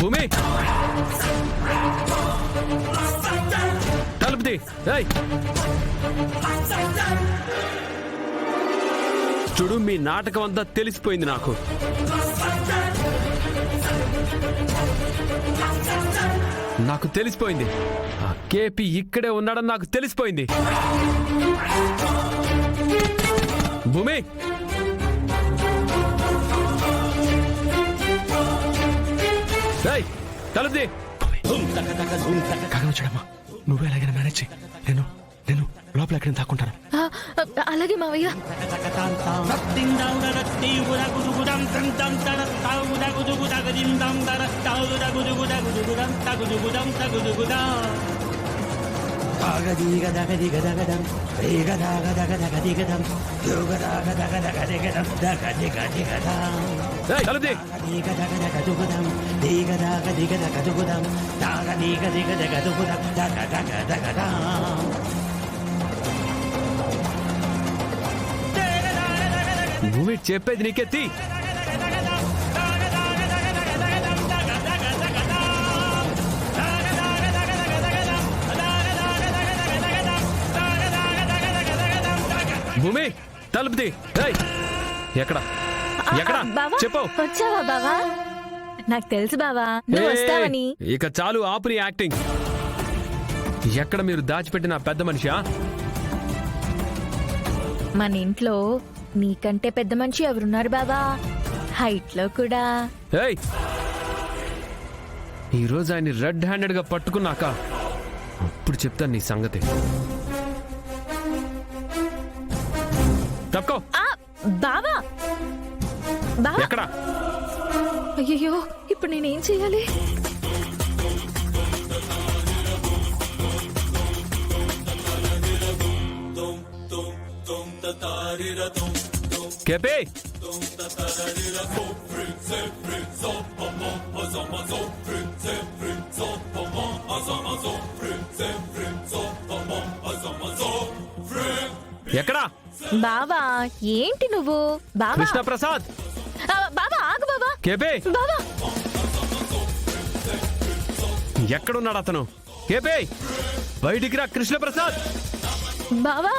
భూమి తలుపుది. చూడు, మీ నాటకం అంతా తెలిసిపోయింది నాకు. నాకు తెలిసిపోయింది. ఆ కేపీ ఇక్కడే ఉన్నాడని నాకు తెలిసిపోయింది. భూమి, తలుపుది. కాగనొచ్చాడమ్మా, నువ్వే ఎలాగైనా మేనేజ్ చెయ్యి. నేను నేను లోపల ఎక్కడ తాక్కుంటాను. అలాగే మావయ్య. భూమి చెప్పేది నీకెత్తి. భూమి తలుపుది. ఎక్కడ చెప్పు. వచ్చావా బావా? నాకు తెలుసు బావా నువ్వు వస్తావని. ఇక చాలు, ఆపుని యాక్టింగ్. ఎక్కడ మీరు దాచిపెట్టిన పెద్ద మనిషా? మన ఇంట్లో నీకంటే పెద్ద మనిషి ఎవరున్నారు బావా? హైట్ లో కూడా. ఈ రోజు ఆయన రెడ్ హ్యాండెడ్ గా పట్టుకున్నాక అప్పుడు చెప్తాను నీ సంగతి. తప్పుకో. బావా బావా ఎక్కడ? అయ్యో, ఇప్పుడు నేనేం చెయ్యాలి? కేపీ, ఎక్కడా? బావా ఏంటి నువ్వు? బావా కృష్ణప్రసాద్. బావా ఆగు బావా. కేపీ, బావా ఎక్కడున్నాడు అతను? కేపీ, బయటికి రా. కృష్ణప్రసాద్. బావా